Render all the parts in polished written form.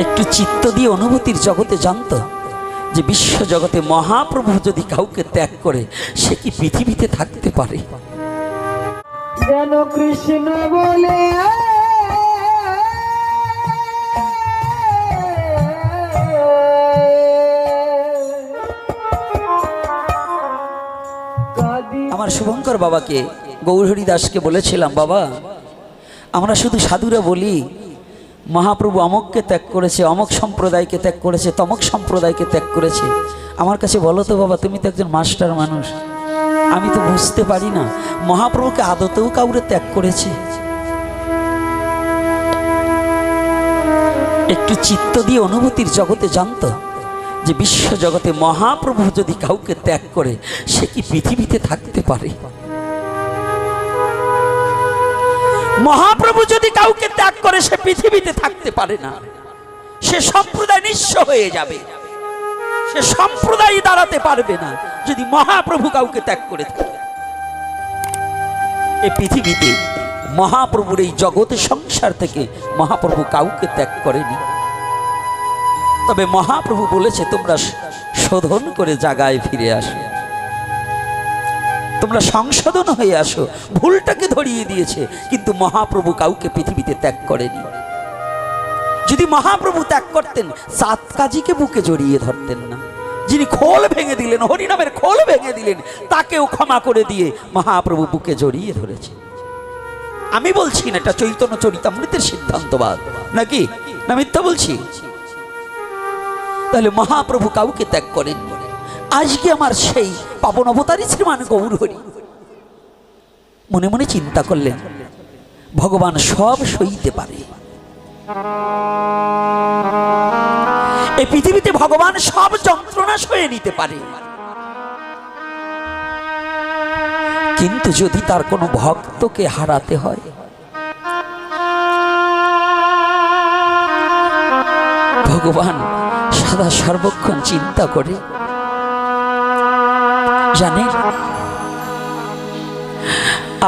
একটু চিত্ত দিয়ে অনুভূতির জগতে জানতো যে বিশ্ব জগতে মহাপ্রভু যদি কাউকে ত্যাগ করে সে কি পৃথিবীতে থাকতে পারে? যেন কৃষ্ণ বলে আমার শুভঙ্কর বাবাকে গৌরহরি দাসকে বলেছিলাম, বাবা আমরা শুধু সাধুরা বলি মহাপ্রভু অমককে ত্যাগ করেছে, অমক সম্প্রদায়কে ত্যাগ করেছে, তমক সম্প্রদায়কে ত্যাগ করেছে। আমার কাছে বলো তো বাবা, তুমি তো একজন মাস্টার মানুষ, আমি তো বুঝতে পারি না মহাপ্রভুকে আদতেও কাউরে ত্যাগ করেছে? একটু চিত্ত দিয়ে অনুভূতির জগতে জানতো যে বিশ্ব জগতে মহাপ্রভু যদি কাউকে ত্যাগ করে সে কি পৃথিবীতে থাকতে পারে? মহাপ্রভু যদি কাউকে ত্যাগ করে সে পৃথিবীতে থাকতে পারে না। সে সম্প্রদায় নিঃস্ব হয়ে যাবে, সে সম্প্রদায় দাঁড়াতে পারবে না যদি মহাপ্রভু কাউকে ত্যাগ করে থাকে। এই পৃথিবীতে মহাপ্রভুর এই জগতের সংসার থেকে মহাপ্রভু কাউকে ত্যাগ করেনি। তবে মহাপ্রভু বলেছে তোমরা শোধন করে জায়গায় ফিরে আসো, তোমরা সংশোধন হয়ে আসো। ভুলটাকে ধরিয়ে দিয়েছে, কিন্তু মহাপ্রভু কাউকে পৃথিবীতে ত্যাগ করেনি। যদি মহাপ্রভু ত্যাগ করতেন সাত কাজীকে বুকে জড়িয়ে ধরতেন না। যিনি খোল ভেঙে দিলেন, হরিনামের খোল ভেঙে দিলেন, তাকেও ক্ষমা করে দিয়ে মহাপ্রভু বুকে জড়িয়ে ধরেছে। আমি বলছি না এটা চৈতন্য চরিতামৃতের সিদ্ধান্তবাদ নাকি, না মিথ্যা বলছি? তাহলে মহাপ্রভু কাউকে ত্যাগ করেন। আজকে আমার সেই পাবন অবতারী শ্রীমান গৌরহরি মনে মনে চিন্তা করলেন ভগবান সব সইতে পারে, এই পৃথিবীতে ভগবান সব যন্ত্রণা সয়ে নিতে পারে, কিন্তু যদি তার কোনো ভক্তকে হারাতে হয়, ভগবান সদা সর্বক্ষণ চিন্তা করে। জানেন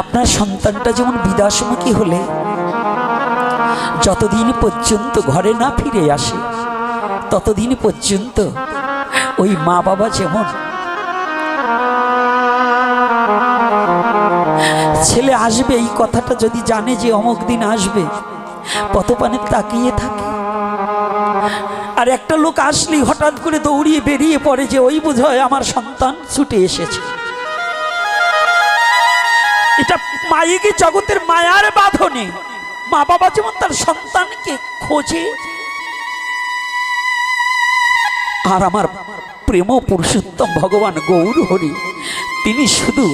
আপনার সন্তানটা যেমন বিদেশমুখী হলে যতদিন পর্যন্ত ঘরে না ফিরে আসে ততদিন পর্যন্ত ওই মা বাবা যেমন ছেলে আসবে এই কথাটা যদি জানে যে অমুক দিন আসবে পথপানে তাকিয়ে থাকে, আর একটা লোক আসলেই হঠাৎ করে দৌড়িয়ে বেরিয়ে পড়ে যে ওই বোধহয় আমার সন্তান ছুটে এসেছে। এটা মায়েকে জগতের মায়ার বাঁধনে মা বাবা যেমন তার সন্তানকে খোঁজে, আর আমার প্রেম পুরুষোত্তম ভগবান গৌরহরি তিনি শুধু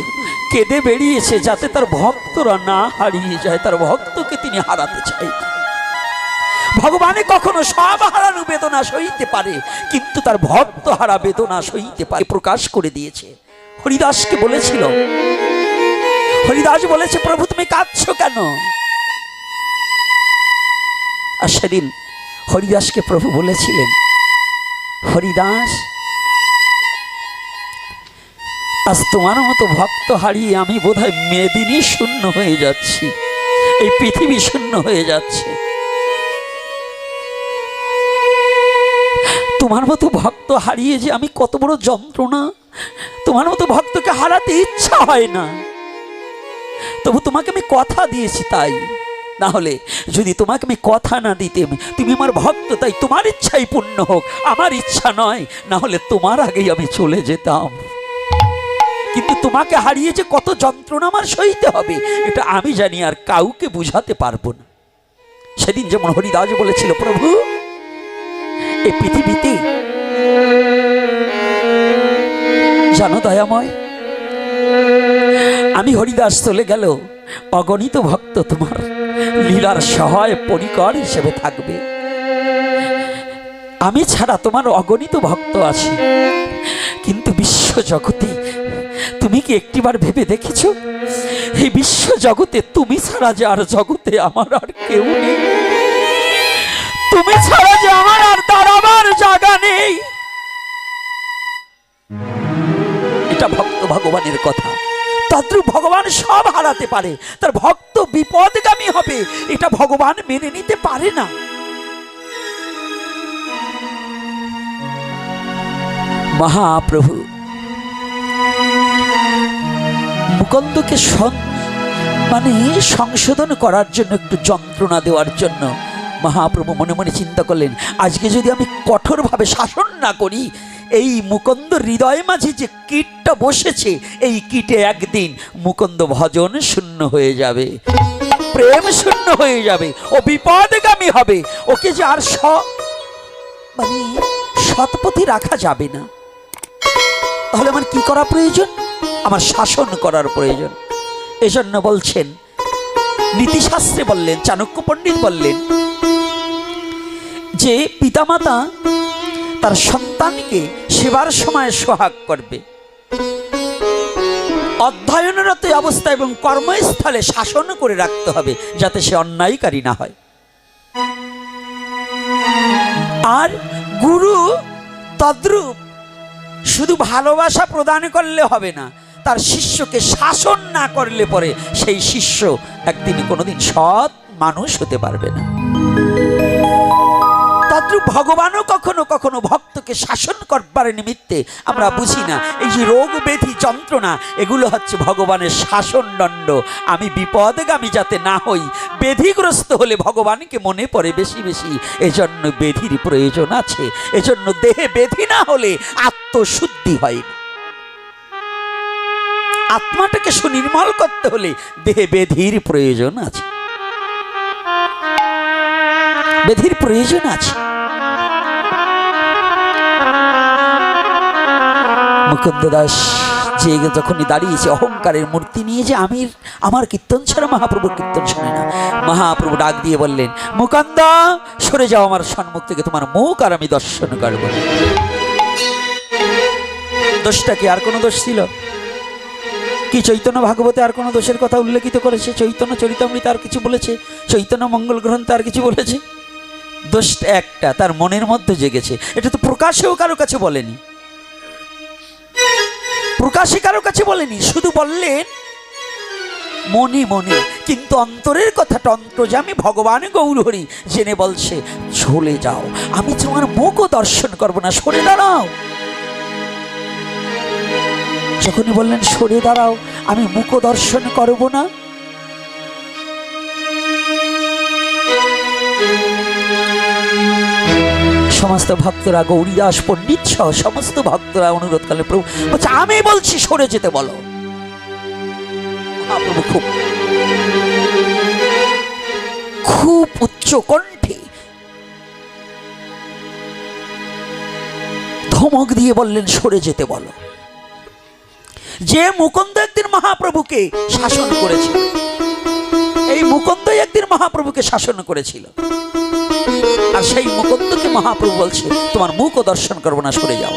কেঁদে বেরিয়েছে যাতে তার ভক্তরা না হারিয়ে যায়, তার ভক্তকে তিনি হারাতে চাই। ভগবানে কখনো সব হারানো বেদনা সইতে পারে, কিন্তু তার ভক্ত হারা বেদনা সইতে পারে, প্রকাশ করে দিয়েছে। হরিদাসকে বলেছিল, হরিদাস বলেছে প্রভু তুমি কাঁদছো কেন? আর সেদিন হরিদাসকে প্রভু বলেছিলেন, হরিদাস আজ তোমার মতো ভক্ত হারিয়ে আমি বোধহয় মেদিনী শূন্য হয়ে যাচ্ছি, এই পৃথিবী শূন্য হয়ে যাচ্ছে। তোমার মতো ভক্ত হারিয়ে যে আমি কত বড় যন্ত্রণা, তোমার মতো ভক্তকে হারাতে ইচ্ছা হয় না, তবু তোমাকে আমি কথা দিয়েছি, তাই না হলে যদি তোমাকে আমি কথা না দিতাম, তুমি আমার ভক্ত তাই তোমার ইচ্ছাই পূর্ণ হোক, আমার ইচ্ছা নয়, না হলে তোমার আগেই আমি চলে যেতাম। কিন্তু তোমাকে হারিয়ে যে কত যন্ত্রণা আমার সইতে হবে এটা আমি জানি, আর কাউকে বুঝাতে পারবো না। সেদিন যেমন হরিদাস বলেছিল, প্রভু এই পৃথিবীতে জানো দয়াময় আমি হরিদাস চলে গেল অগণিত ভক্ত তোমার লীলার সহায় পরিকর হিসেবে থাকবে, আমি ছাড়া তোমার অগণিত ভক্ত আছে, কিন্তু বিশ্ব জগতে তুমি কি একটিবার ভেবে দেখেছো এই বিশ্ব জগতে তুমি ছাড়া যে আর জগতে আমার আর কেউ নেই, তুমি ছাড়া যে আমার আর দাঁড়াবার জায়গা নেই। এটা ভক্ত ভগবানের কথা। তদ্রূপ ভগবান সব হারাতে পারে, তার ভক্ত বিপদগামী হবে এটা ভগবান মেনে নিতে পারে না। মহাপ্রভু মুকুন্দকে সংশোধন করার জন্য, একটু যন্ত্রণা দেওয়ার জন্য মহাপ্রভু মনে মনে চিন্তা করলেন, আজকে যদি আমি কঠোরভাবে শাসন না করি, এই মুকুন্দ হৃদয় মাঝে যে কীটটা বসেছে, এই কীটে একদিন মুকুন্দ ভজন শূন্য হয়ে যাবে, প্রেম শূন্য হয়ে যাবে, ও বিপদগামী হবে, ওকে যে আর সৎপথে রাখা যাবে না। তাহলে আমার কি করা প্রয়োজন? আমার শাসন করার প্রয়োজন। এজন্য বলছেন, নীতিশাস্ত্রে বললেন, চাণক্য পণ্ডিত বললেন যে পিতামাতা তার সন্তানকে সেবার সময় সোহাগ করবে, অধ্যয়নরত অবস্থা এবং কর্মস্থলে শাসন করে রাখতে হবে, যাতে সে অন্যায়কারী না হয়। আর গুরু তদ্রূপ শুধু ভালোবাসা প্রদান করলে হবে না, তার শিষ্যকে শাসন না করলে পরে সেই শিষ্য একদিন কোনোদিন সৎ মানুষ হতে পারবে না। তদ্রূপ ভগবানও কখনো কখনো ভক্তকে শাসন করবার নিমিত্তে, আমরা বুঝি না, এই যে রোগ ব্যাধি যন্ত্রণা, এগুলো হচ্ছে ভগবানের শাসন দণ্ড। আমি বিপদগামী যাতে না হই, ব্যাধিগ্রস্ত হলে ভগবানকে মনে পড়ে বেশি বেশি, এজন্য ব্যাধির প্রয়োজন আছে। এজন্য দেহে ব্যাধি না হলে আত্মশুদ্ধি হয় না। আত্মাটাকে সুনির্মল করতে হলে দেহে ব্যাধির প্রয়োজন আছে, ব্যাধির প্রয়োজন আছে। মুকুন্দ দাস যে যখনই দাঁড়িয়েছে অহংকারের মূর্তি নিয়ে, যে আমার কীর্তন ছাড়া মহাপ্রভুর কীর্তন শোনে না, মহাপ্রভু ডাক দিয়ে বললেন, মুকুন্দ সরে যাও আমার সম্মুখ থেকে, তোমার মুখ আর আমি দর্শন করব না। দোষটা কি? আর কোনো দোষ ছিল কি? চৈতন্য ভাগবতে আর কোনো দোষের কথা উল্লেখিত করেছে? চৈতন্য চরিতামৃত আর কিছু বলেছে? চৈতন্য মঙ্গল গ্রন্থ আর কিছু বলেছে? দোষটা একটা, তার মনের মধ্যে জেগেছে। এটা তো প্রকাশেও কারো কাছে বলেনি, প্রকাশে কারো কাছে বলেনি, শুধু বললেন মনে মনে। কিন্তু অন্তরের কথাটা অন্তর্যামী ভগবান গৌরহরি জেনে বলছে, চলে যাও, আমি তোমার মুখও দর্শন করবো না, সরে দাঁড়াও। যখনই বললেন সরে দাঁড়াও, আমি মুখও দর্শন করব না, সমস্ত ভক্তরা, গৌরীদাস পণ্ডিত সহ সমস্ত ভক্তরা অনুরোধ করলেন, প্রভু বলছে, আমি বলছি সরে যেতে বলো। মহাপ্রভু খুব উচ্চ কণ্ঠে ধমক দিয়ে বললেন, সরে যেতে বলো। যে মুকুন্দ একদিন মহাপ্রভুকে শাসন করেছিল, এই মুকুন্দই একদিন মহাপ্রভুকে শাসন করেছিল, আর সেই মুকুন্দকে মহাপ্রভু বলছে, তোমার মুখও দর্শন করবো না, সরে যাও।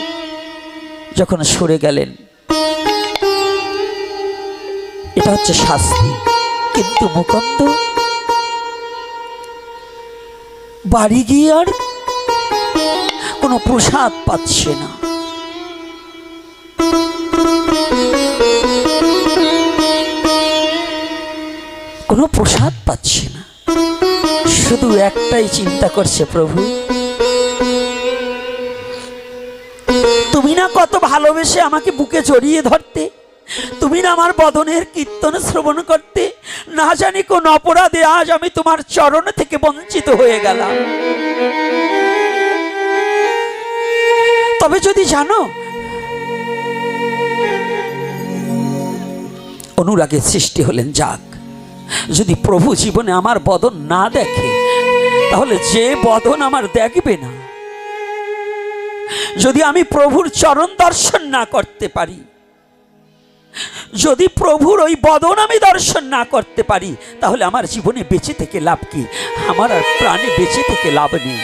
যখন সরে গেলেন, এটা হচ্ছে শাস্তি। কিন্তু মুকুন্দ বাড়ি গিয়ে আর কোনো প্রসাদ পাচ্ছে না। কোনো প্রসাদ পাচ্ছে না, শুধু একটাই চিন্তা করছে, প্রভু তুমি না কত ভালোবেসে আমাকে বুকে জড়িয়ে ধরতে, তুমি না আমার বদনের কীর্তন শ্রবণ করতে, না জানি কোন অপরাধে আজ আমি তোমার চরণ থেকে বঞ্চিত হয়ে গেলাম। তবে যদি জানো, অনুরাগের সৃষ্টি হলেন, যাক, যদি প্রভু জীবনে আমার বদন না দেখে, তাহলে যে বদন আমার দেখবে না, যদি আমি প্রভুর চরণ দর্শন না করতে পারি, যদি প্রভুর ওই বদন আমি দর্শন না করতে পারি, তাহলে আমার জীবনে বেঁচে থেকে লাভ কি? আমার আর প্রাণে বেঁচে থেকে লাভ নেই।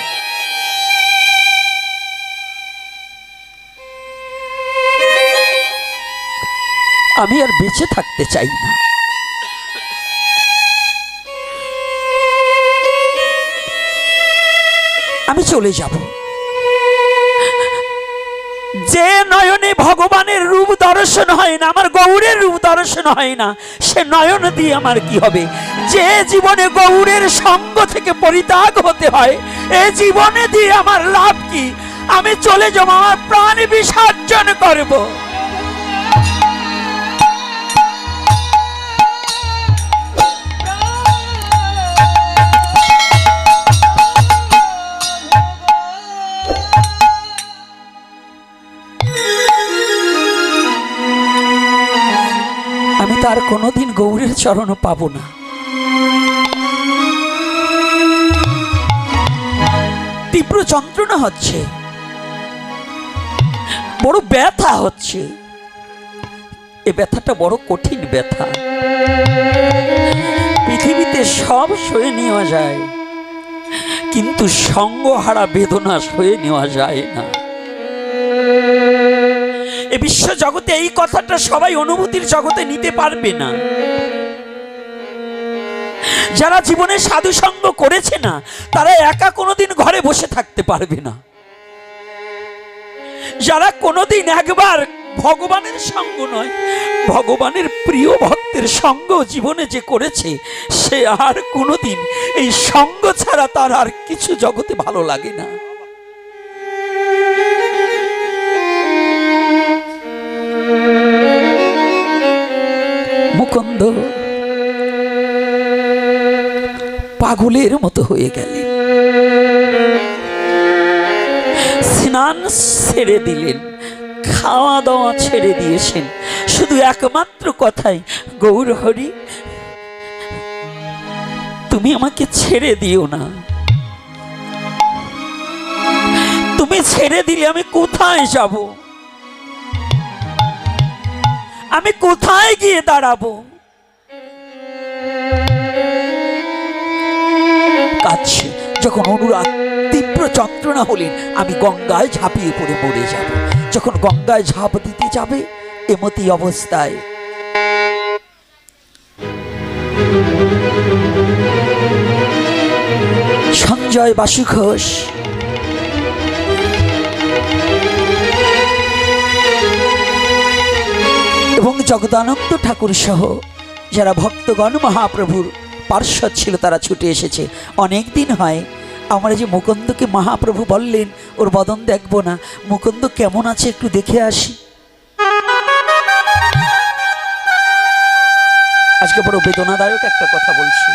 আমি আর বেঁচে থাকতে চাই না। আমি চলে যাব। যে নয়নে ভগবানের রূপ দর্শন হয় না, আমার গৌরের রূপ দর্শন হয় না, সে নয়ন দিয়ে আমার কি হবে? যে জীবনে গৌরের সঙ্গ থেকে পরিত্যাগ হতে হয়, এ জীবনে দিয়ে আমার লাভ কি? আমি চলে যাব, আমার প্রাণ বিসর্জন করব। আমি তার কোনোদিন গৌরের চরণও পাবো না। তীব্র যন্ত্রণা হচ্ছে, বড় ব্যথা হচ্ছে। এ ব্যথাটা বড় কঠিন ব্যথা। পৃথিবীতে সব সয়ে নেওয়া যায়, কিন্তু সঙ্গহারা বেদনা সয়ে নেওয়া যায় না। এ বিশ্ব জগতে এই কথাটা সবাই অনুভূতির জগতে নিতে পারবে না। যারা জীবনে সাধু সঙ্গ করেছে না, তারা একা কোনোদিন ঘরে বসে থাকতে পারবে না। যারা কোনোদিন একবার ভগবানের সঙ্গ নয়, ভগবানের প্রিয় ভক্তের সঙ্গ জীবনে যে করেছে, সে আর কোনোদিন এই সঙ্গ ছাড়া তার আর কিছু জগতে ভালো লাগে না। মুকুন্দ পাগলের মতো হয়ে গেলেন, স্নান ছেড়ে দিলেন, খাওয়া দাওয়া ছেড়ে দিয়েছেন, শুধু একমাত্র কথাই, গৌর হরি তুমি আমাকে ছেড়ে দিও না। তুমি ছেড়ে দিলে আমি কোথায় যাব? আমি কোথায় গিয়ে দাঁড়াবো? কাছে যখন অনুরাগ তীব্র যন্ত্রণা হলেন, আমি গঙ্গায় ঝাঁপিয়ে পড়ে মরে যাব। যখন গঙ্গায় ঝাঁপ দিতে যাবে, এমতি অবস্থায় সঞ্জয় বাসু ঘোষ এবং জগদানন্দ ঠাকুর সহ যারা ভক্তগণ মহাপ্রভুর পার্শ্বদ ছিল, তারা ছুটে এসেছে। অনেক দিন হয় আমরা যে মুকুন্দকে মহাপ্রভু বললেন ওর বদন দেখবো না, মুকুন্দ কেমন আছে একটু দেখে আসি। আজকে বড় বেদনাদায়ক একটা কথা বলছি।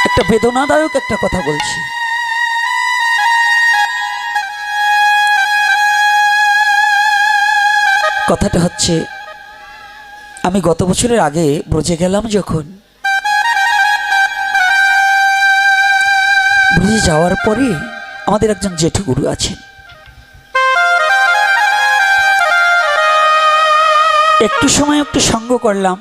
একটা বেদনাদায়ক একটা কথা বলছি। কথাটা হচ্ছে, আমি গত বছরের আগে ব্রজে গেলাম। যখন ব্রজে যাওয়ার পরে আমাদের একজন জেঠু গুরু আছেন, একটু সময় একটু সঙ্গ করলাম।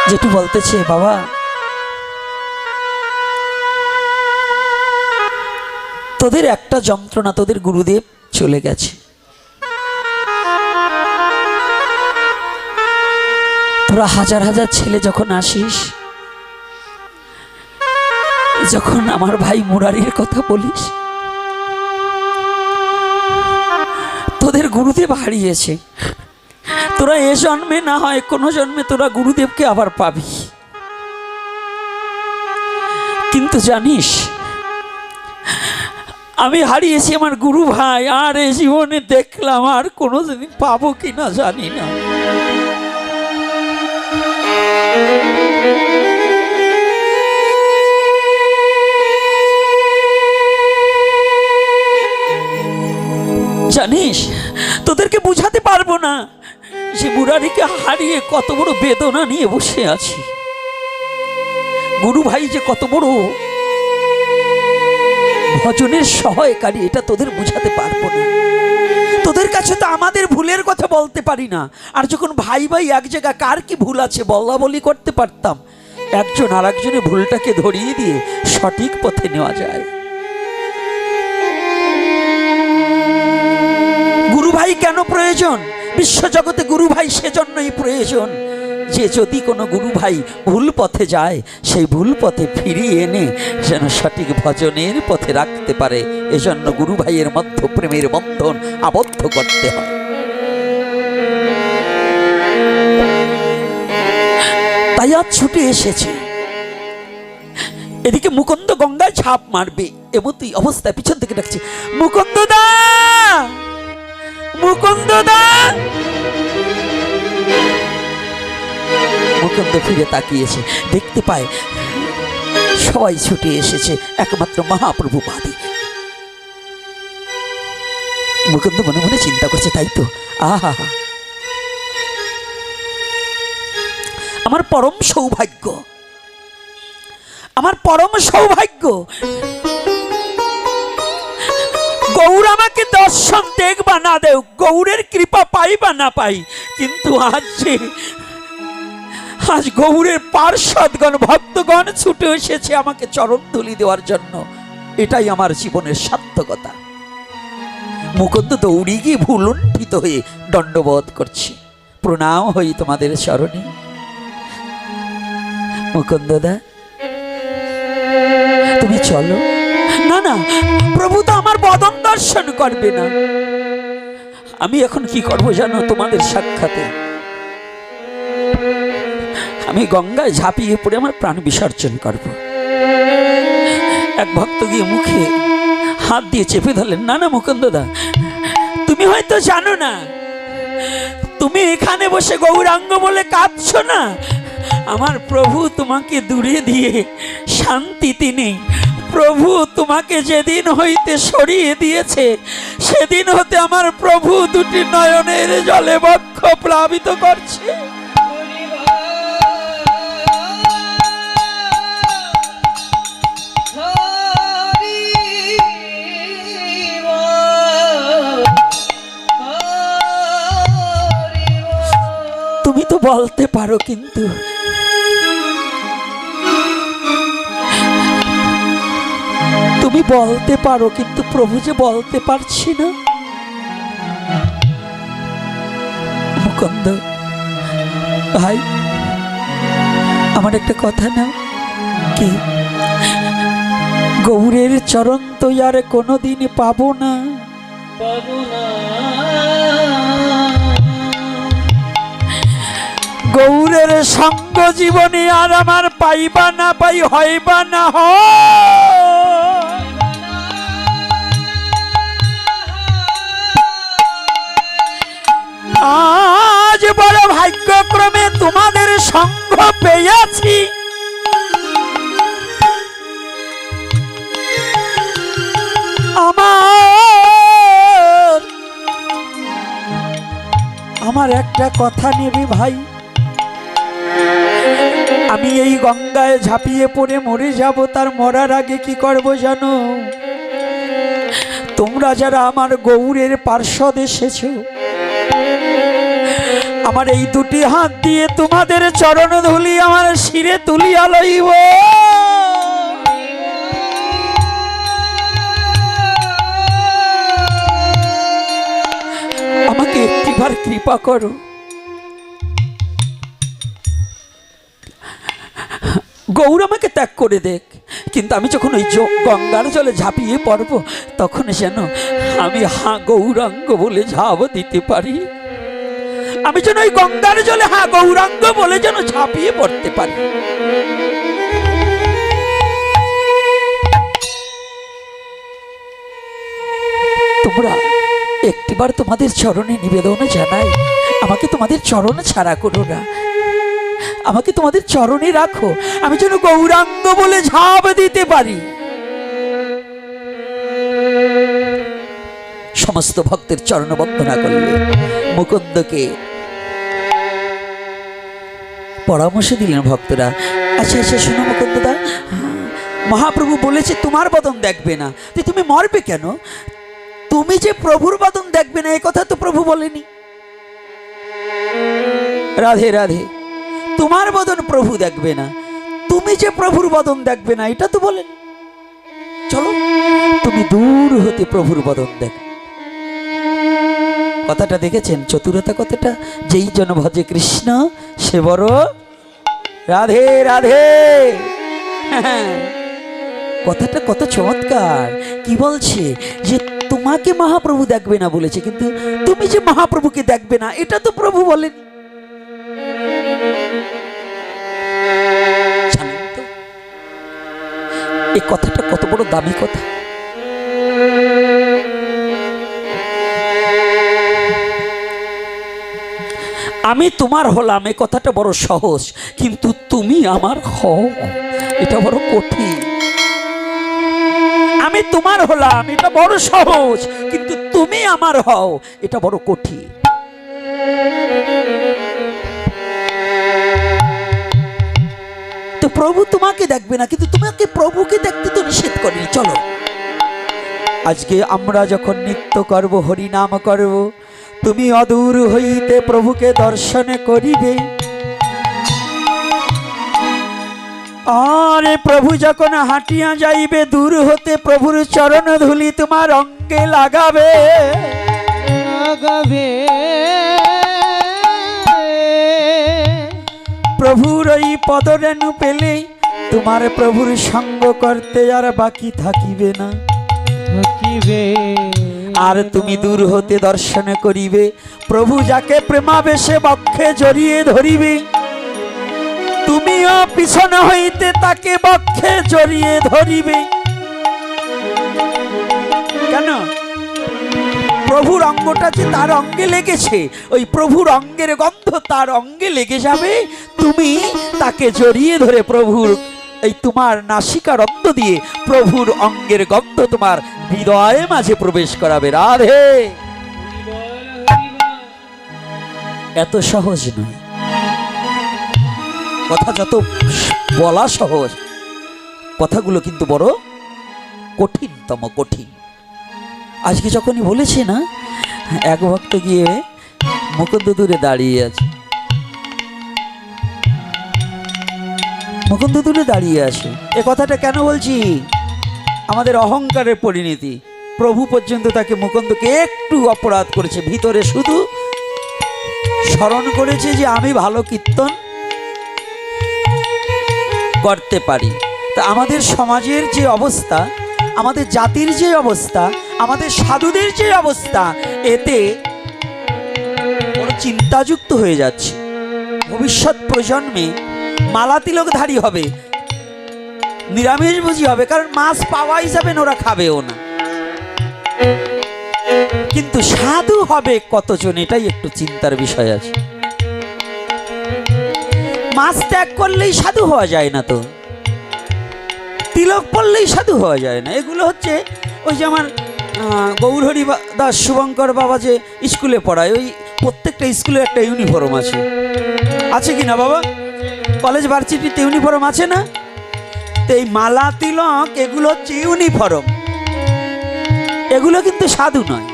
জেঠু বলতেছে, বাবা তোদের একটা যন্ত্রণা, তোদের গুরুদেব চলে গেছে। তোরা হাজার হাজার ছেলে যখন আসিস, যখন আমার ভাই মুরারির কথা বলিস, তোদের গুরুদেব হারিয়েছে। তোরা এ জন্মে না হয় কোনো জন্মে তোরা গুরুদেবকে আবার পাবি। কিন্তু জানিস, আমি হারিয়েছি আমার গুরু ভাই, আর এই জীবনে দেখলাম আর কোনোদিন পাবো কিনা জানি না। জানিস, তোদেরকে বুঝাতে পারবো না যে মুরারিকে হারিয়ে কত বড় বেদনা নিয়ে বসে আছি। গুরু ভাই যে কত বড় ভজনের সহায়কারী, এটা তোদের বুঝাতে পারবো না। তোদের কাছে তো আমাদের ভুলের কথা বলতে পারি না। আর যখন ভাই ভাই এক জায়গায়, কার কি ভুল আছে বলা বলি করতে পারতাম, একজন আর একজনের ভুলটাকে ধরিয়ে দিয়ে সঠিক পথে নেওয়া যায়। গুরু ভাই কেন প্রয়োজন? বিশ্বজগতে গুরু ভাই সেজন্যই প্রয়োজন যে যদি কোনো গুরু ভাই ভুল পথে যায়, সেই ভুল পথে ফিরিয়ে এনে যেন সঠিক ভজনের পথে রাখতে পারে। এজন্য গুরু ভাইয়ের মধ্যে প্রেমের বন্ধন আবদ্ধ করতে হয়। তাই আজ ছুটে এসেছে। এদিকে মুকুন্দ গঙ্গায় ঝাঁপ মারবে, এমতই অবস্থায় পিছন থেকে ডাকছে, মুকুন্দ দা, মুকুন্দ দা। মুকুন্দ ফিরে তাকিয়েছে, দেখতে পায় সবাই ছুটে এসেছে, একমাত্র মহাপ্রভু বাদে। মুকুন্দ মনে মনে চিন্তা করছে, তাই তো, আহা, আমার পরম সৌভাগ্য, আমার পরম সৌভাগ্য, গৌর আমাকে দর্শন দেখ বা না দেও, গৌরের কৃপা পাই বা না পাই, কিন্তু আজ গৌরের পার্ষদগণ ভক্তগণ ছুটে এসেছে আমাকে চরণ ধুলি দেওয়ার জন্য, এটাই আমার জীবনের সার্থকতা। মুকুন্দ দৌড়ি গিয়ে ভুলুণ্ঠিত হয়ে দণ্ডবোধ করছে, প্রণাম হই তোমাদের চরণে। মুকুন্দদা, তুমি চলো। না না, প্রভু তো আমার বদন দর্শন করবে না। আমি এখন কি করবো জানো? তোমাদের সাক্ষাতে আমি গঙ্গায় ঝাঁপিয়ে পড়ে আমার প্রাণ বিসর্জন করব। এক ভক্ত গিয়ে মুখে হাত দিয়ে চেপে ধরলেন, না না মুকুন্দদা, তুমি হয়তো জানো না, তুমি এখানে বসে গৌরাঙ্গ বলে কাঁদছো না, আমার প্রভু তোমাকে দূরে দিয়ে শান্তিতে নেই। প্রভু তোমাকে যেদিন হইতে সরিয়ে দিয়েছে, সেদিন হতে আমার প্রভু দুটি নয়নের জলে বক্ষ প্লাবিত করছে। তুমি তো বলতে পারো, কিন্তু তুমি বলতে পারো, কিন্তু প্রভু যে বলতে পারছি না। মুকুন্দ ভাই, আমার একটা কথা নাও। কি? গৌরের চরণ তো আর কোনোদিন পাবো না, গৌরের সঙ্গ জীবনে আর আমার পাইবা না পাই, হইবা না আজ বড় ভাগ্যক্রমে তোমাদের সঙ্গ পেয়েছি। আমার একটা কথা নেবে ভাই, আমি এই গঙ্গায় ঝাঁপিয়ে পড়ে মরে যাব, তার মরার আগে কি করব জানো? তোমরা যারা আমার গৌরের পার্ষদ এসেছো, আমার এই দুটি হাত দিয়ে তোমাদের চরণ ধুলি আমার শিরে তুলিয়া লইব। আমাকে একটিবার কৃপা করো। গৌর আমাকে ত্যাগ করে দেখ, কিন্তু আমি যখন ওই গঙ্গার জলে ঝাঁপিয়ে পড়ব, তখন যেন আমি গৌরাঙ্গ বলে ঝাঁপ দিতে পারি। আমি যেন ওই গঙ্গার জলে গৌরাঙ্গ বলে যেন ঝাঁপিয়ে পড়তে পারি। তোমরা একটিবার তোমাদের চরণে নিবেদন জানাই, আমাকে তোমাদের চরণ ছাড়া করো না, আমাকে তোমাদের চরণে রাখো, আমি যেন গৌরাঙ্গ বলে ঝাঁপ দিতে পারি। সমস্ত ভক্তের চরণ বন্দনা করলে মুকুন্দকে পরামর্শ দিলেন ভক্তরা। আচ্ছা আচ্ছা, শোনো মুকুন্দদা, মহাপ্রভু বলেছে তোমার বদন দেখবে না, তুমি মরবে কেন? তুমি যে প্রভুর বদন দেখবে না, এই কথা তো প্রভু বলেনি। রাধে রাধে, তোমার বদন প্রভু দেখবে না, তুমি যে প্রভুর বদন দেখবে না, এটা তো বলেন। চলো, তুমি দূর হতে প্রভুর বদন দেখবে। কথাটা দেখেছেন চতুরতা কথাটা? যেই জন ভজে কৃষ্ণ সে বড় রাধে রাধে। কথাটা কত চমৎকার! কি বলছে যে তোমাকে মহাপ্রভু দেখবে না বলেছে, কিন্তু তুমি যে মহাপ্রভুকে দেখবে না, এটা তো প্রভু বলেন। এই কথাটা কত বড় দামি কথা। আমি তোমার হলাম এই কথাটা বড় সহজ, কিন্তু তুমি আমার হও এটা বড় কঠিন। আমি তোমার হলাম এটা বড় সহজ, কিন্তু তুমি আমার হও এটা বড় কঠিন। তো প্রভু তোমাকে দেখবে না, কিন্তু তোমাকে প্রভুকে দেখতে তো নিষেধ করেনি। চলো আজকে আমরা যখন নৃত্য করব, হরি নাম করব, তুমি অদূর হইতে প্রভুকে দর্শন করিবে। আরে প্রভু যখন হাঁটিয়া যাইবে, দূর হতে প্রভুর চরণ ধুলি তোমার অঙ্গে লাগাবে লাগাবে। প্রভুর ওই পদরেণু পেলে তোমার প্রভুর সঙ্গ করতে আর বাকি থাকিবে না। থাকিবে আর তুমি দূর হতে দর্শন করিবে প্রভু যাকে প্রেমাবেশে বক্ষে জড়িয়ে ধরিবে। তুমিও পিছন হইতে তাকে বক্ষে জড়িয়ে ধরিবে। কেন? প্রভুর অঙ্গটা যে তার অঙ্গে লেগেছে, ওই প্রভুর অঙ্গের গন্ধ তার অঙ্গে লেগে যাবে। তুমি তাকে জড়িয়ে ধরে প্রভুর এই তোমার নাসিকার অন্ধ দিয়ে প্রভুর অঙ্গের গন্ধ তোমার হৃদয়ে মাঝে প্রবেশ করাবে। রাধে। এত সহজ নয়, কথা যত বলা সহজ, কথাগুলো কিন্তু বড় কঠিনতম কঠিন। আজকে যখনই বলেছি না, এক ভক্ত গিয়ে মুকুন্দ দূরে দাঁড়িয়ে আছে, মুকুন্দ দূরে দাঁড়িয়ে আছে। এ কথাটা কেন বলছি? আমাদের অহংকারের পরিণতি। প্রভু পর্যন্ত তাকে মুকুন্দকে একটু অপরাধ করেছে, ভিতরে শুধু স্মরণ করেছে যে আমি ভালো কীর্তন করতে পারি। তা আমাদের সমাজের যে অবস্থা, আমাদের জাতির যে অবস্থা, আমাদের সাধুদের যে অবস্থা, এতে বড় চিন্তাযুক্ত হয়ে যাচ্ছে। ভবিষ্যৎ প্রজন্মে মালা তিলকধারী হবে, নিরামিষভোজী হবে, কারণ মাছ পাওয়াই যাবে না, ওরা খাবেও না। কিন্তু সাধু হবে কতজন, এটাই একটু চিন্তার বিষয় আছে। মাছ ত্যাগ করলেই সাধু হওয়া যায় না, তো তিলক পড়লেই সাধু হওয়া যায় না। এগুলো হচ্ছে ওই যে আমার গৌরহরি দাস শুভঙ্কর বাবা যে স্কুলে পড়ায়, ওই প্রত্যেকটা স্কুলে একটা ইউনিফর্ম আছে, আছে কি না বাবা? কলেজ ভার্সিটিতে ইউনিফর্ম আছে না? তো এই মালা তিলক এগুলো হচ্ছে ইউনিফর্ম, এগুলো কিন্তু সাধু নয়।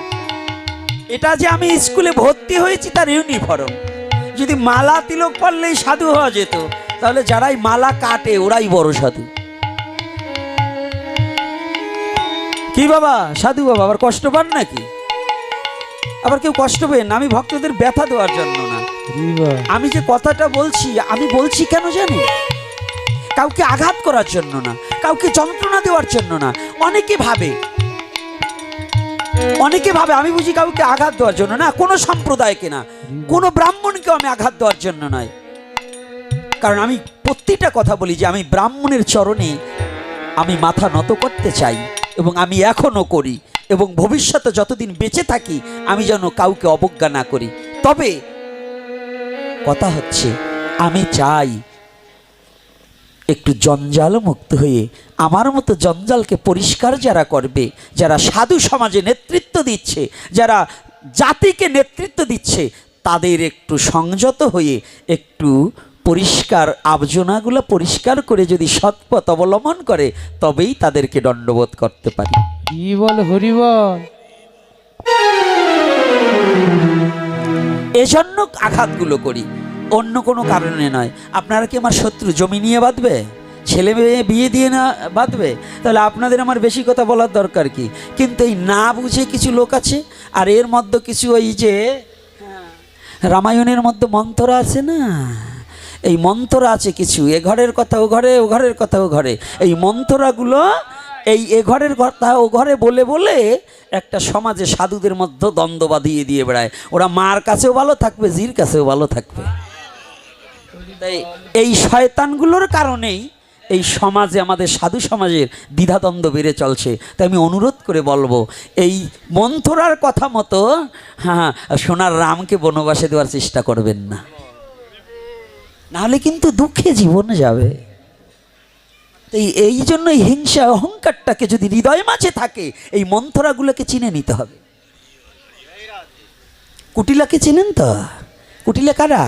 এটা যে আমি স্কুলে ভর্তি হয়েছি তার ইউনিফর্ম। যদি মালা তিলক পড়লেই সাধু হওয়া যেত, তাহলে যারাই মালা কাটে ওরাই বড় সাধু। কি বাবা, সাধু বাবা আবার কষ্ট পান নাকি? আবার কেউ কষ্ট পেন? আমি ভক্তদের ব্যথা দেওয়ার জন্য না, আমি যে কথাটা বলছি, আমি বলছি কেন জানি? কাউকে আঘাত করার জন্য না, কাউকে যন্ত্রণা দেওয়ার জন্য না। অনেকে ভাবে আমি বুঝি কাউকে আঘাত দেওয়ার জন্য না, কোনো সম্প্রদায়কে না, কোনো ব্রাহ্মণকে আমি আঘাত দেওয়ার জন্য নয়। কারণ আমি প্রত্যেকটা কথা বলি যে আমি ব্রাহ্মণের চরণে আমি মাথা নত করতে চাই, এবং আমি এখনো করি, এবং ভবিষ্যতে যতদিন বেঁচে থাকি আমি যেন কাউকে অবজ্ঞা না করি। তবে কথা হচ্ছে আমি চাই একটু জঞ্জাল মুক্ত হয়ে আমার মতো জঞ্জালকে পরিষ্কার যারা করবে, যারা সাধু সমাজে নেতৃত্ব দিচ্ছে, যারা জাতিকে নেতৃত্ব দিচ্ছে, তাদের একটু সংযত হয়ে একটু পরিষ্কার আবর্জনাগুলো পরিষ্কার করে যদি সৎপথ অবলম্বন করে, তবেই তাদেরকে দণ্ডবোধ করতে পারি। কি বল হরিবল। এজন্য আঘাতগুলো করি, অন্য কোনো কারণে নয়। আপনারা কি আমার শত্রু জমি নিয়ে বাঁধবে, ছেলে মেয়ে বিয়ে দিয়ে না বাঁধবে? তাহলে আপনাদের আমার বেশি কথা বলার দরকার কি? কিন্তু এই না বুঝে কিছু লোক আছে, আর এর মধ্যে কিছু ওই যে রামায়ণের মধ্যে মন্ত্র আছে না, এই মন্ত্র আছে কিছু, এ ঘরের কথা ও ঘরে, ও ঘরের কথা ও ঘরে, এই মন্ত্রগুলো এই এ ঘরের কথা ও ঘরে বলে বলে একটা সমাজে সাধুদের মধ্যে দ্বন্দ্ব বাঁধিয়ে দিয়ে বেড়ায়। ওরা মার কাছেও ভালো থাকবে, জির কাছেও ভালো থাকবে। তাই এই শয়তানগুলোর কারণেই এই সমাজে আমাদের সাধু সমাজের দ্বিধাদ্বন্দ্ব বেড়ে চলছে। তাই আমি অনুরোধ করে বলবো, এই মন্থরার কথা মতো হ্যাঁ সোনার রামকে বনবাসে দেওয়ার চেষ্টা করবেন না, নাহলে কিন্তু দুঃখে জীবন যাবে। এই জন্য এই হিংসা অহংকারটাকে যদি হৃদয় মাঝে থাকে, এই মন্থরাগুলোকে চিনে নিতে হবে। কুটিলাকে চেনেন তো? কুটিলা কারা?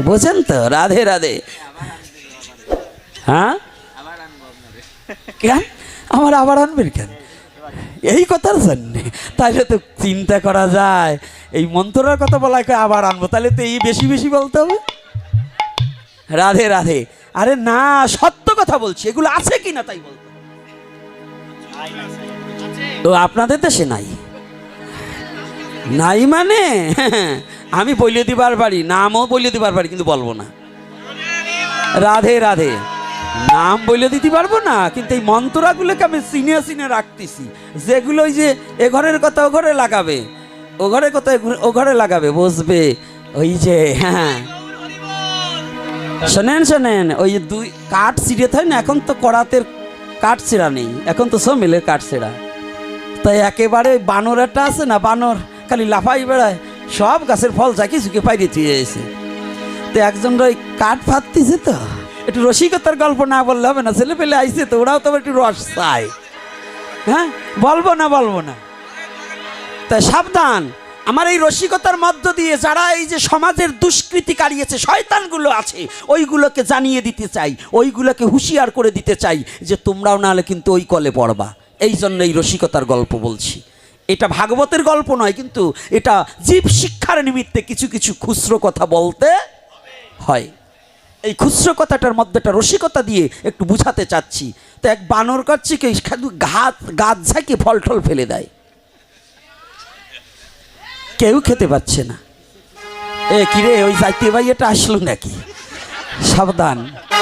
বোঝেন তো? রাধে রাধে। হ্যাঁ কেন আমার আবার আনবেন কেন এই কথার জন্যে? তাহলে তো চিন্তা করা যায়, এই মন্ত্রার কথা বলা আবার আনবো, তাহলে তো এই বেশি বেশি বলতে হবে। রাধে রাধে। আরে না, সত্য কথা বলছি, এগুলো আছে কি না তাই বলতে। তো আপনাদের দেশে নাই? নাই মানে আমি বলে দিবার পারি, নামও বলে দিবার পারি, কিন্তু বলবো না। রাধে রাধে। নাম বলে দিতে পারবো না, কিন্তু এই মন্ত্রগুলোকে আমি চিনে চিনে রাখতেছি, যেগুলো ওই যে এ ঘরের কথা ও ঘরে লাগাবে, ও ঘরের কথা ও ঘরে লাগাবে, বুঝবে ওই যে। হ্যাঁ শোনেন শোনেন, ওই যে দুই কাঠ ছিঁড়ে থাকে না, এখন তো কড়াতের কাঠ ছিঁড়া নেই, এখন তো সব মিলে কাঠ ছিঁড়া। তাই একেবারে বানর একটা আছে না, বানর খালি লাফাই বেড়ায়, সব গাছের ফল ঝাঁকি ঝুঁকে পাইরে থুয়ে এসে। তো একজন ওই কাঠ ফাটতেছে, তো একটু রসিকতার গল্প না বললে হবে না, ছেলে পেলে আইসে তো ওরাও তো একটু রস চায়। হ্যাঁ বলবো না বলবো না। তাই সাবধান, আমার এই রসিকতার মধ্য দিয়ে যারা এই যে সমাজের দুষ্কৃতি কারিয়েছে, শয়তানগুলো আছে, ওইগুলোকে জানিয়ে দিতে চাই, ওইগুলোকে হুঁশিয়ার করে দিতে চাই যে তোমরাও নাহলে কিন্তু ওই কলে পড়বা। এই জন্য এই রসিকতার গল্প বলছি। এটা ভাগবতের গল্প নয়, কিন্তু এটা জীব শিক্ষার নিমিত্তে কিছু কিছু খুচরো কথা বলতে হয়। এই খুচরো কথাটার মধ্যে একটা রসিকতা দিয়ে একটু বুঝাতে চাচ্ছি। তো এক বানর করছে কি, গাছ ঝাঁকিয়ে ফল টল ফেলে দেয়, কেউ খেতে পাচ্ছে না। কিরে ওই জাতীয় ভাই এটা আসলো নাকি? সাবধান,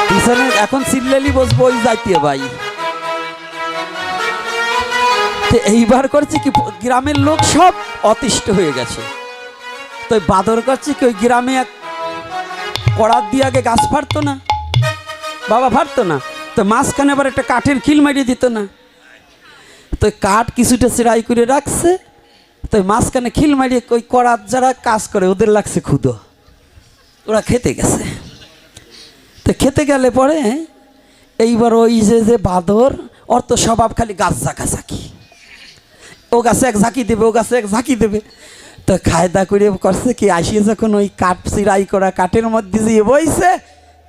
পিছনে এখন সিল্লালি বসবো ওই জাতীয় ভাই। এইবার করছে কি, গ্রামের লোক সব অতিষ্ঠ হয়ে গেছে। তো বাদর করছে কি, ওই গ্রামে এক কড়ার দিয়ে আগে গাছ ফাটতো না, বাবা ফাটতো না, তো মাঝখানে আবার একটা কাঠের খিল মারিয়ে দিত না। তো কাঠ কিছুটা চিরাই করে রাখছে, তো মাঝখানে খিল মারিয়ে ওই কড়ার যারা কাজ করে ওদের লাগছে ক্ষুধা, ওরা খেতে গেছে। তো খেতে গেলে পরে এইবার ওই যে বাদর, ওর তো স্বভাব খালি গাছ ঝাঁকাঝাঁকি, ও গাছে এক ঝাঁকি দেবে, ও গাছে এক ঝাঁকি দেবে। তো কায়দা করে করছে কি, আসিয়ে যখন ওই কাঠ চিরাই করা কাঠের মধ্যে দিয়ে বইছে,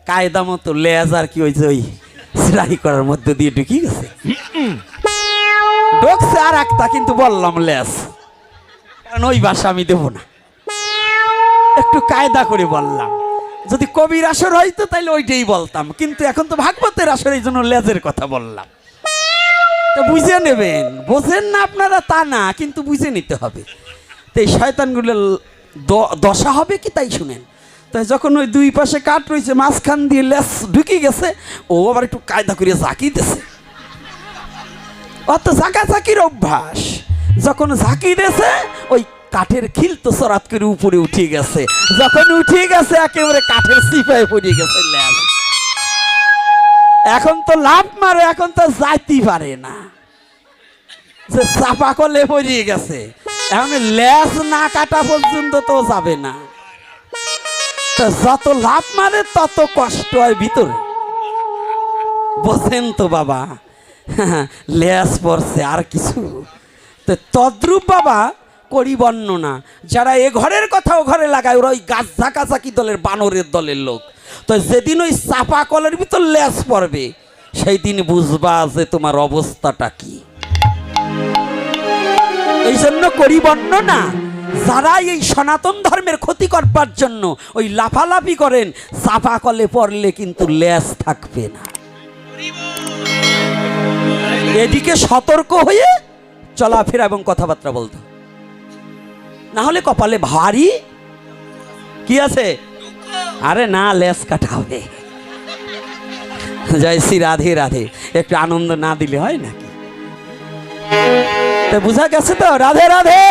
কায়দা মতো লেজ আর কি হয়েছে ওই চিরাই করার মধ্যে দিয়ে ঢুকি গেছে, ঢুকছে আর একটা, কিন্তু বললাম লেজ, কারণ ওই ভাষা আমি দেবো না, একটু কায়দা করে বললাম। যদি কবির আসর হয়তো তাইলে ওইটাই বলতাম, কিন্তু এখন তো ভাগবতের আসর, এই জন্য লেজের কথা বললাম। তো বুঝে নেবেন, বোঝেন না আপনারা তা না, কিন্তু বুঝে নিতে হবে। তো এই শয়তানগুলো দশা হবে কি তাই শুনেন। তাই যখন ওই দুই পাশে কাঠ রয়েছে, মাঝখান দিয়ে লেজ ঢুকে গেছে, ও আবার একটু কায়দা করে ঝাঁকিতেছে, অত ঝাঁকাঝাঁকির অভ্যাস। যখন ঝাঁকি দিয়েছে, ওই কাঠের খিল তো চরাত করে উপরে উঠে গেছে, যখন উঠে গেছে একেবারে কাঠের সিপায় পড়ে গেছে লেজ। এখন তো লাভ মারে, এখন তো যাইতে পারে না, যে চাপা করলে পড়ে গেছে, এখন লেজ না কাটা পর্যন্ত তো যাবে না। তো যত লাভ মারে তত কষ্ট হয় ভিতরে, বোঝেন তো বাবা। লেজ পড়ছে আর কিছু। তো তদ্রূপ বাবা করি বর্ণনা, যারা এ ঘরের কথা ও ঘরে লাগায়, ওরা ওই গাছ ঝাঁকাঝাঁকি দলের বানরের দলের লোক। তো যেদিন ওই চাপা কলের ভিতর লেজ পড়বে, সেই দিন বুঝবা যে তোমার অবস্থাটা কি। এই জন্য করি বর্ণনা, যারা এই সনাতন ধর্মের ক্ষতি করবার জন্য ওই লাফালাফি করেন, চাপা কলে পড়লে কিন্তু লেজ থাকবে না। এদিকে সতর্ক হয়ে চলাফেরা এবং কথাবার্তা বলতে, না হলে কপালে ভারী কি আছে, আরে না লেজ কাটা হবে। জয় শ্রী রাধে রাধে। একটু আনন্দ না দিলে হয় নাকি? তো বুঝা গেছে তো? রাধে রাধে।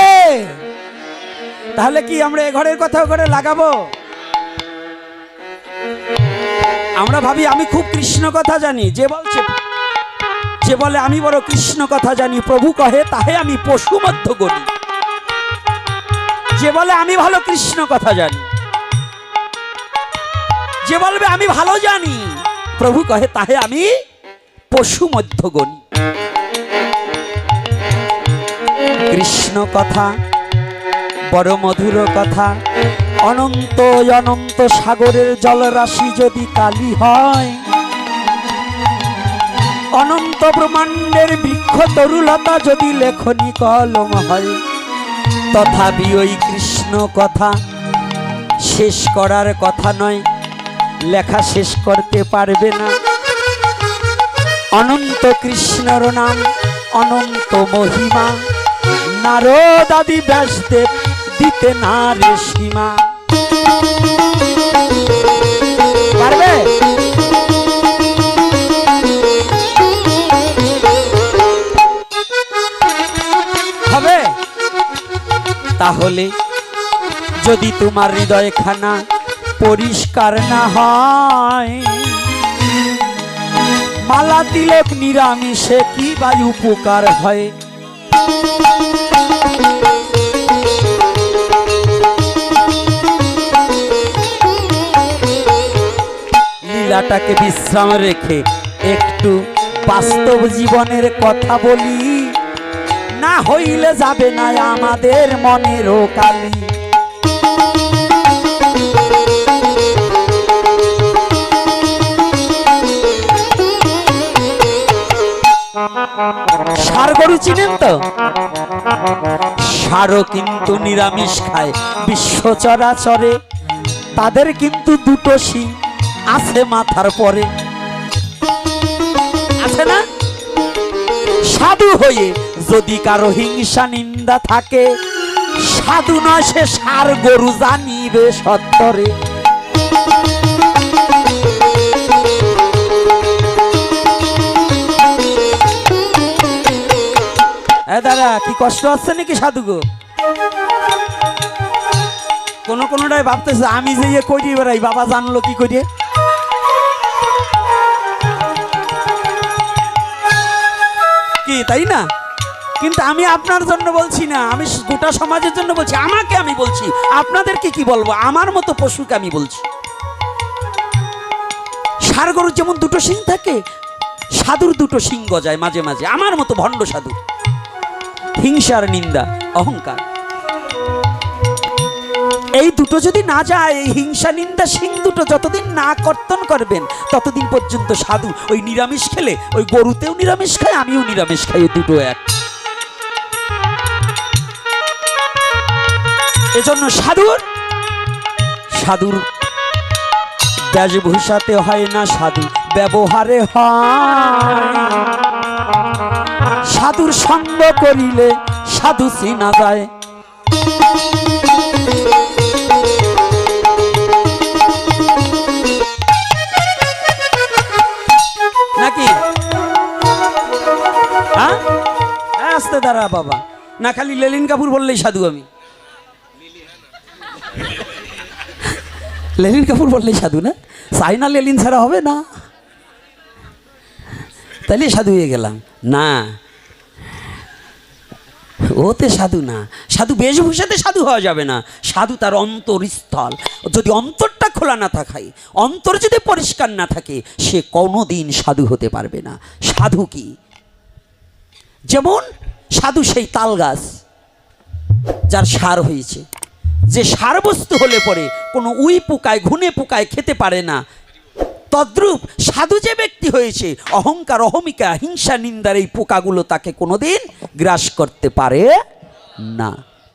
তাহলে কি আমরা এ ঘরের কথা ঘরে লাগাবো? আমরা ভাবি আমি খুব কৃষ্ণ কথা জানি, যে বলে আমি বড় কৃষ্ণ কথা জানি, প্রভু কহে তাহে আমি পশু মধ্য গণি। যে বলে আমি ভালো কৃষ্ণ কথা জানি, যে বলবে আমি ভালো জানি, প্রভু কহে তাহে আমি পশু মধ্য গণি। কৃষ্ণ কথা বড় মধুর কথা, অনন্ত অনন্ত সাগরের জলরাশি যদি কালি হয়, অনন্ত ব্রহ্মাণ্ডের বৃক্ষ তরুলতা যদি লেখনি কলম হয়, তথাপি ওই কৃষ্ণ কথা শেষ করার কথা নয়, লেখা শেষ করতে পারবে না। অনন্ত কৃষ্ণর নাম, অনন্ত মহিমা, নারদ আদি ব্যাসদেব দিতে না রে সীমা। পারবে? হবে? তাহলে যদি তোমার হৃদয়খানা পরিষ্কার না হয়, মালা তিলক নিরামিষে কি বা উপকার হয়? লীলাটাকে বিশ্রাম রেখে একটু বাস্তব জীবনের কথা বলি, না হইলে যাবে না আমাদের মনেরও কালি। ষাঁড় গরু চিনেন তো? ষাঁড়ও কিন্তু নিরামিষ খায় বিশ্ব চরাচরে, তাদের কিন্তু দুটো শিং আছে মাথার পরে, আছে না? সাধু হয়ে যদি কারো হিংসা নিন্দা থাকে, সাধু নয় সে ষাঁড় গরু জানিবে সত্তরে। দাদা কি কষ্ট হচ্ছে নাকি সাধু গো? কোনটাই ভাবতেছে আমি যে করি বেড়াই, বাবা জানলো কি করি? কি তাই না? কিন্তু আমি আপনার জন্য বলছি না, আমি গোটা সমাজের জন্য বলছি, আমাকে আমি বলছি, আপনাদেরকে কি বলবো? আমার মতো পশুকে আমি বলছি। ষাঁড় গরুর যেমন দুটো শিং থাকে, সাধুর দুটো শিং গজায় মাঝে মাঝে, আমার মতো ভণ্ড সাধু। হিংসার নিন্দা, অহংকার, এই দুটো যদি না যায়, এই হিংসা নিন্দা শিং দুটো যতদিন না কর্তন করবেন, ততদিন পর্যন্ত সাধু ওই নিরামিষ খেলে, ওই গরুতেও নিরামিষ খায়, আমিও নিরামিষ খাই, দুটো এক। এজন্য সাধুর বেশভূষাতে হয় না, সাধু ব্যবহারে হয়। সাধুর সঙ্গ করিলে সাধু চিনা যায়। নাকি? আস্তে দাঁড়া বাবা, না খালি লেলিন কাপুর বললেই সাধু আমি। লেলিন কাপুর বললেই সাধু না? চাইনা লেলিন ছাড়া হবে না, তাহলে সাধু হয়ে গেলাম না। ওতে সাধু না, সাধু বেশভূষাতে সাধু হওয়া যাবে না। সাধু তার অন্তরস্থল, যদি অন্তরটা খোলা না থাকে, অন্তর যদি পরিষ্কার না থাকে, সে কোনোদিন সাধু হতে পারবে না। সাধু কি? যেমন সাধু সেই তাল গাছ যার সার হয়েছে, যে সার বস্তু হলে পরে কোনো উই পোকায় ঘুনে পোকায় খেতে পারে না, তদ্রূপ সাধু যে ব্যক্তি হয়েছে, অহংকার অহমিকা হিংসা নিন্দার এই পোকাগুলো তাকে কোনোদিন গ্রাস করতে পারে না।